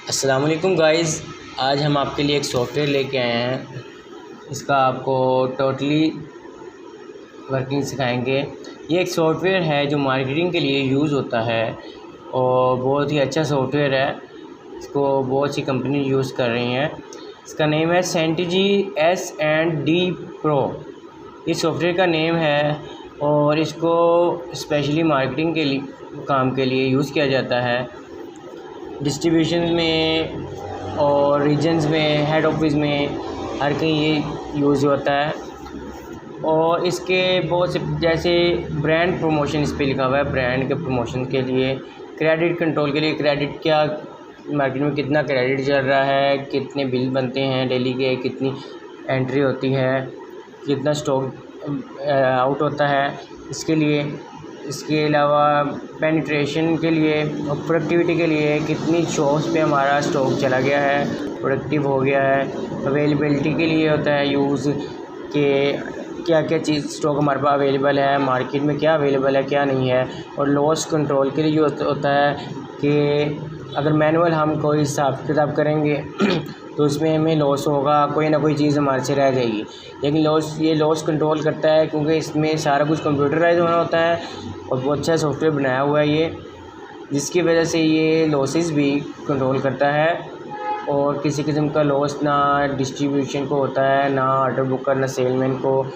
अस्सलाम वालेकुम गाइज़। आज हम आपके लिए एक सॉफ़्टवेयर लेके आए हैं। इसका आपको टोटली वर्किंग सिखाएंगे। ये एक सॉफ़्टवेयर है जो मार्केटिंग के लिए यूज़ होता है और बहुत ही अच्छा सॉफ़्टवेयर है। इसको बहुत सी कंपनी यूज़ कर रही हैं। इसका नेम है सेंटिजी S&D प्रो। इस सॉफ्टवेयर का नेम है और इसको स्पेशली मार्केटिंग के लिए काम के लिए यूज़ किया जाता है। डिस्ट्रीब्यूशन में और रीजन्स में, हेड ऑफिस में, हर कहीं ये यूज़ होता है। और इसके बहुत से जैसे ब्रांड प्रमोशन इस पे लिखा हुआ है। ब्रांड के प्रमोशन के लिए, क्रेडिट कंट्रोल के लिए, क्रेडिट क्या मार्केट में कितना क्रेडिट चल रहा है, कितने बिल बनते हैं डेली के, कितनी एंट्री होती है, कितना स्टॉक आउट होता है, इसके लिए। इसके अलावा पेनिट्रेशन के लिए और प्रोडक्टिविटी के लिए कितनी शॉप्स पे हमारा स्टॉक चला गया है, प्रोडक्टिव हो गया है। अवेलेबिलिटी के लिए होता है यूज़ के क्या क्या चीज़ स्टॉक हमारे पास अवेलेबल है, मार्केट में क्या अवेलेबल है क्या नहीं है। और लॉस कंट्रोल के लिए होता है कि अगर मैनुअल हम कोई हिसाब किताब करेंगे तो उसमें हमें लॉस होगा, कोई ना कोई चीज़ हमारे से रह जाएगी। लेकिन ये लॉस कंट्रोल करता है क्योंकि इसमें सारा कुछ कंप्यूटराइज होना होता है और बहुत अच्छा सॉफ्टवेयर बनाया हुआ है ये, जिसकी वजह से ये लॉसेस भी कंट्रोल करता है। और किसी किस्म का लॉस ना डिस्ट्रीब्यूशन को होता है, ना ऑर्डर बुकर, ना सेलमैन को,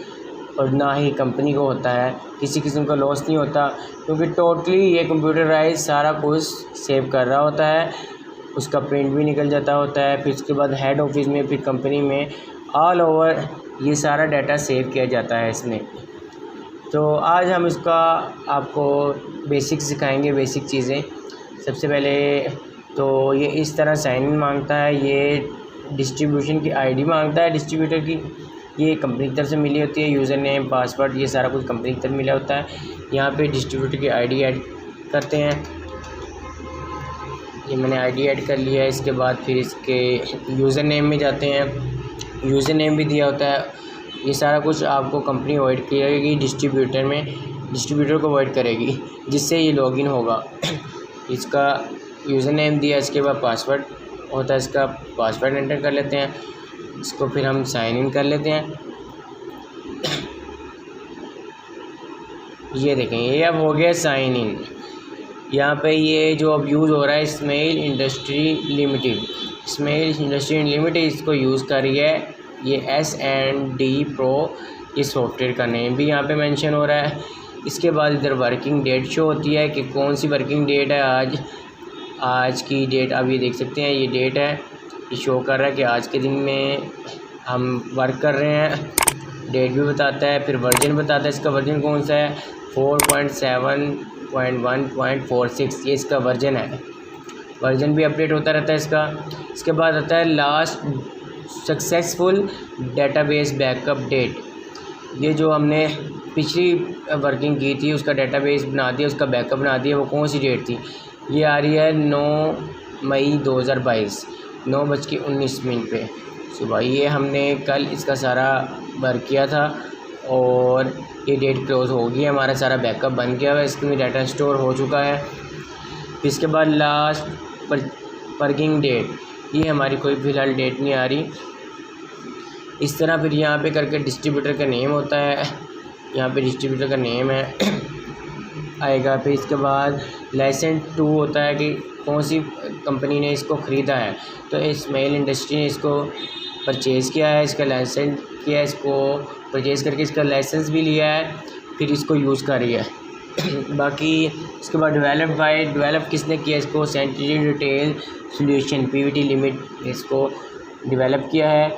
और ना ही कंपनी को होता है। किसी किस्म का लॉस नहीं होता क्योंकि टोटली ये कंप्यूटराइज सारा कुछ सेव कर रहा होता है। उसका प्रिंट भी निकल जाता होता है। फिर उसके बाद हेड ऑफिस में, फिर कंपनी में, ऑल ओवर ये सारा डाटा सेव किया जाता है इसमें। तो आज हम इसका आपको बेसिक सिखाएंगे, बेसिक चीज़ें। सबसे पहले तो ये इस तरह साइन इन मांगता है, ये डिस्ट्रीब्यूशन की आईडी मांगता है डिस्ट्रीब्यूटर की। ये कंपनी की तरफ से मिली होती है, यूज़र नेम, पासवर्ड, ये सारा कुछ कंपनी की तरफ मिला होता है। यहाँ पे डिस्ट्रीब्यूटर की आईडी ऐड करते हैं। ये मैंने आईडी ऐड कर लिया है। इसके बाद फिर इसके यूज़र नेम में जाते हैं, यूज़र नेम भी दिया होता है। ये सारा कुछ आपको कंपनी अवॉइड करेगी डिस्ट्रीब्यूटर में, डिस्ट्रीब्यूटर को अवॉइड करेगी, जिससे ये लॉगिन होगा। इसका यूज़र नेम दिया, इसके बाद पासवर्ड होता है, इसका पासवर्ड एंटर कर लेते हैं। इसको फिर हम साइन इन कर लेते हैं। ये देखें, ये अब हो गया साइन इन। यहाँ पे ये जो अब यूज़ हो रहा है smile industry limited, smile industry limited इसको यूज़ कर रही है। ये S&D प्रो, ये सॉफ्टवेयर का नेम भी यहाँ पे मेंशन हो रहा है। इसके बाद इधर वर्किंग डेट शो होती है कि कौन सी वर्किंग डेट है। आज की डेट आप ये देख सकते हैं, ये डेट है, ये शो कर रहा है कि आज के दिन में हम वर्क कर रहे हैं। डेट भी बताता है, फिर वर्जन बताता है। इसका वर्जन कौन सा है, 4.7.1.46 ये इसका वर्जन है। वर्जन भी अपडेट होता रहता है इसका। इसके बाद आता है last successful database backup date. ये जो हमने पिछली वर्किंग की थी उसका डेटाबेस बना दिया, उसका बैकअप बना दिया, वो कौन सी डेट थी, ये आ रही है 9 मई 2022, 9:19 पे सुबह। ये हमने कल इसका सारा वर्क किया था और ये डेट क्लोज़ हो गई है, हमारा सारा बैकअप बन गया है, इसमें डाटा स्टोर हो चुका है। इसके बाद लास्ट वर्किंग डेट, ये हमारी कोई फ़िलहाल डेट नहीं आ रही। इस तरह फिर यहाँ पे करके डिस्ट्रीब्यूटर का नेम होता है, यहाँ पे डिस्ट्रीब्यूटर का नेम है आएगा। फिर इसके बाद लाइसेंस 2 होता है कि कौन सी कंपनी ने इसको ख़रीदा है। तो स्माइल इंडस्ट्री ने इसको परचेज़ किया है, इसका लाइसेंस किया है, इसको परचेज़ करके इसका लाइसेंस भी लिया है, फिर इसको यूज़ कर रही है। बाकी इसके बाद डेवलप किसने किया इसको, सेंटिजी रिटेल सॉल्यूशन PVT लिमिट इसको डेवलप किया है।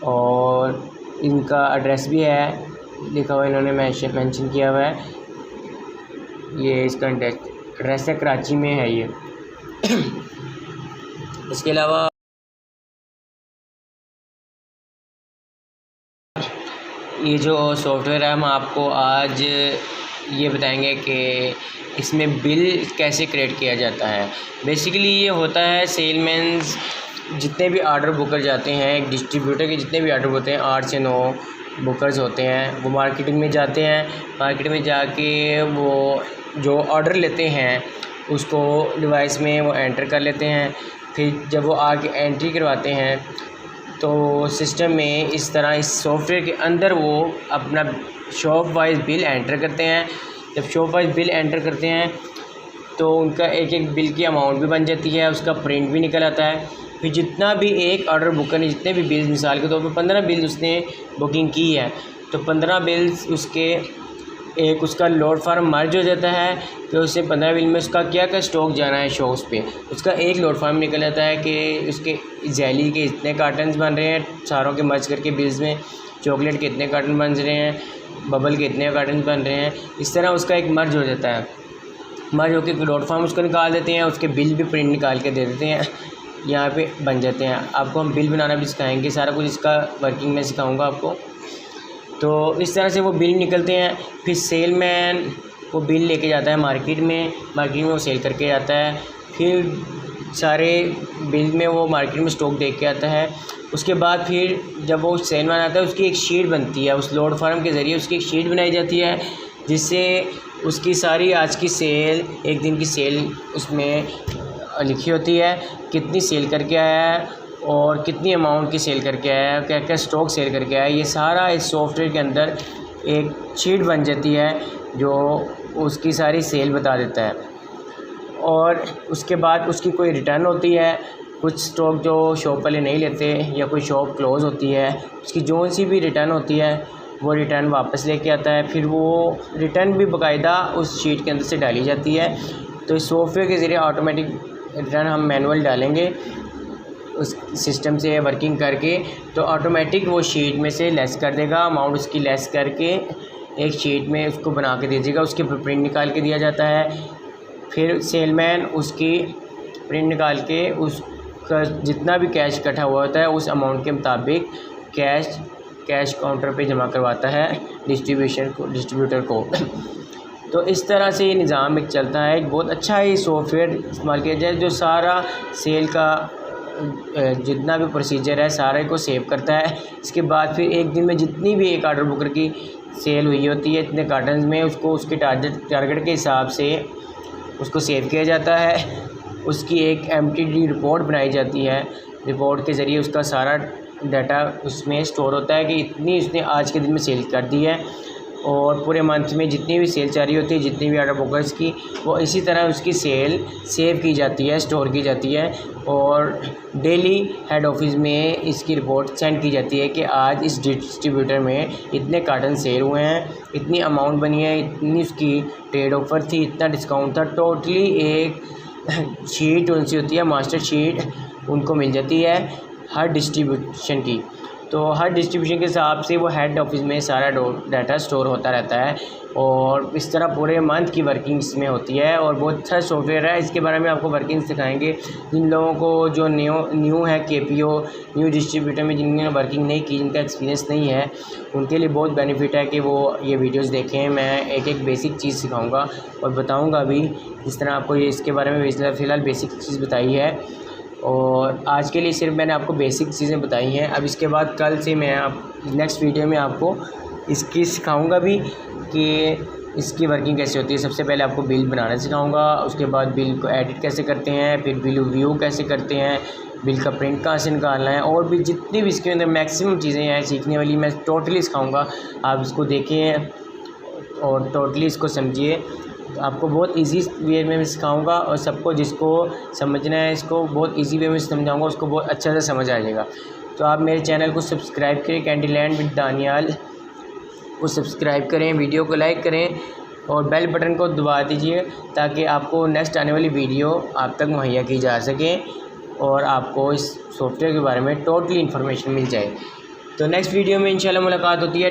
और इनका एड्रेस भी है लिखा हुआ, इन्होंने मेंशन किया हुआ है। ये इसका एड्रेस है, कराची में है ये। इसके अलावा ये जो सॉफ्टवेयर है हम आपको आज ये बताएंगे कि इसमें बिल कैसे क्रिएट किया जाता है। बेसिकली ये होता है सेलमैन्स जितने भी ऑर्डर बुकर जाते हैं, एक डिस्ट्रीब्यूटर के जितने भी ऑर्डर होते हैं, 8 से 9 बुकर्स होते हैं, वो मार्केटिंग में जाते हैं। मार्केट में जाके वो जो ऑर्डर लेते हैं उसको डिवाइस में वो एंटर कर लेते हैं। फिर जब वो आगे एंट्री करवाते हैं तो सिस्टम में इस तरह इस सॉफ्टवेयर के अंदर वो अपना शॉप वाइज बिल एंटर करते हैं। जब शॉप वाइज बिल एंटर करते हैं तो उनका एक एक बिल की अमाउंट भी बन जाती है, उसका प्रिंट भी निकल आता है। फिर जितना भी एक ऑर्डर बुक करने जितने भी बिल्स, मिसाल के तौर पर 15 बिल्स उसने बुकिंग की है तो 15 बिल्स उसके एक उसका लोड फार्म मर्ज हो जाता है कि उससे 15 बिल में उसका क्या क्या स्टॉक जाना है शॉप्स पे, उसका एक लोड फार्म निकल जाता है कि उसके जेली के इतने कार्टन्स बन रहे हैं सारों के मर्ज करके बिल्स में, चॉकलेट के इतने कार्टन बन रहे हैं, बबल के इतने कार्टन बन रहे हैं। इस तरह उसका एक मर्ज हो जाता है। मर्ज होकर लोड फार्म उसको निकाल देते हैं, उसके बिल भी प्रिंट निकाल के दे देते हैं, यहाँ पे बन जाते हैं। आपको हम बिल बनाना भी सिखाएंगे, सारा कुछ इसका वर्किंग में सिखाऊंगा आपको। तो इस तरह से वो बिल निकलते हैं। फिर सेलमैन वो बिल लेके जाता है मार्केट में वो सेल करके आता है। फिर सारे बिल में वो मार्केट में स्टॉक देख के आता है। उसके बाद फिर जब वो सेलमैन आता है उसकी एक शीट बनती है, उस लोड फार्म के ज़रिए उसकी एक शीट बनाई जाती है जिससे उसकी सारी आज की सेल, एक दिन की सेल उसमें लिखी होती है, कितनी सेल करके आया है और कितनी अमाउंट की सेल करके आया है, क्या क्या स्टॉक सेल करके आया है। ये सारा इस सॉफ्टवेयर के अंदर एक शीट बन जाती है जो उसकी सारी सेल बता देता है। और उसके बाद उसकी कोई रिटर्न होती है, कुछ स्टॉक जो शॉप वाले नहीं लेते या कोई शॉप क्लोज़ होती है उसकी जो सी भी रिटर्न होती है वो रिटर्न वापस लेके आता है। फिर वो रिटर्न भी बाकायदा उस शीट के अंदर से डाली जाती है। तो इस सॉफ्टवेयर के ज़रिए ऑटोमेटिक रिटर्न हम मैनुअल डालेंगे उस सिस्टम से वर्किंग करके तो ऑटोमेटिक वो शीट में से लेस कर देगा, अमाउंट उसकी लेस करके एक शीट में उसको बना के दे देगा, उसके प्रिंट निकाल के दिया जाता है। फिर सेलमैन उसकी प्रिंट निकाल के उसका जितना भी कैश इकट्ठा हुआ होता है उस अमाउंट के मुताबिक कैश काउंटर पे जमा करवाता है डिस्ट्रीब्यूटर को। तो इस तरह से ये निज़ाम एक चलता है। एक बहुत अच्छा ये सॉफ्टवेयर इस्तेमाल किया जाए जो सारा सेल का जितना भी प्रोसीजर है सारे को सेव करता है। इसके बाद फिर एक दिन में जितनी भी एक ऑर्डर बुकर की सेल हुई होती है इतने कार्टन्स में उसको उसके टारगेट के हिसाब से उसको सेव किया जाता है। उसकी एक एमटीडी रिपोर्ट बनाई जाती है, रिपोर्ट के ज़रिए उसका सारा डाटा उसमें स्टोर होता है कि इतनी उसने आज के दिन में सेल कर दी है और पूरे मंथ में जितनी भी सेल जारी होती है, जितनी भी ऑर्डर बुकर्स की, वो इसी तरह उसकी सेल सेव की जाती है, स्टोर की जाती है और डेली हेड ऑफिस में इसकी रिपोर्ट सेंड की जाती है कि आज इस डिस्ट्रीब्यूटर में इतने कार्टन सेल हुए हैं, इतनी अमाउंट बनी है, इतनी उसकी ट्रेड ऑफ़र थी, इतना डिस्काउंट था। टोटली एक शीट उनसी होती है, मास्टर शीट उनको मिल जाती है हर डिस्ट्रीब्यूशन की। तो हर डिस्ट्रीब्यूशन के हिसाब से वो हेड ऑफिस में सारा डाटा स्टोर होता रहता है और इस तरह पूरे मंथ की वर्किंग इसमें होती है और बहुत अच्छा सॉफ्टवेयर है। इसके बारे में आपको वर्किंग सिखाएंगे। जिन लोगों को जो न्यू है केपीओ न्यू डिस्ट्रीब्यूटर में जिन्होंने वर्किंग नहीं की, जिनका एक्सपीरियंस नहीं है, उनके लिए बहुत बेनिफिट है कि वो ये वीडियोज़ देखें। मैं एक एक बेसिक चीज़ सिखाऊँगा और बताऊँगा भी, इस तरह आपको ये इसके बारे में फ़िलहाल बेसिक चीज़ बताई है और आज के लिए सिर्फ मैंने आपको बेसिक चीज़ें बताई हैं। अब इसके बाद कल से मैं नेक्स्ट वीडियो में आपको इसकी सिखाऊंगा भी कि इसकी वर्किंग कैसे होती है। सबसे पहले आपको बिल बनाना सिखाऊंगा, उसके बाद बिल को एडिट कैसे करते हैं, फिर बिल व्यू कैसे करते हैं, बिल का प्रिंट कहाँ से निकालना है और भी जितनी भी इसके अंदर मैक्सिमम चीज़ें हैं सीखने वाली मैं टोटली सिखाऊँगा। आप इसको देखें और टोटली इसको समझिए। आपको बहुत इजी वे में सिखाऊंगा और सबको जिसको समझना है इसको बहुत इजी वे में समझाऊंगा, उसको बहुत अच्छा से समझ आ जाएगा। तो आप मेरे चैनल को सब्सक्राइब करें, कैंडीलैंड विद दानियाल को सब्सक्राइब करें, वीडियो को लाइक करें और बेल बटन को दबा दीजिए ताकि आपको नेक्स्ट आने वाली वीडियो आप तक मुहैया की जा सके और आपको इस सॉफ्टवेयर के बारे में टोटली इन्फॉर्मेशन मिल जाए। तो नेक्स्ट वीडियो में इंशाल्लाह मुलाकात होती है।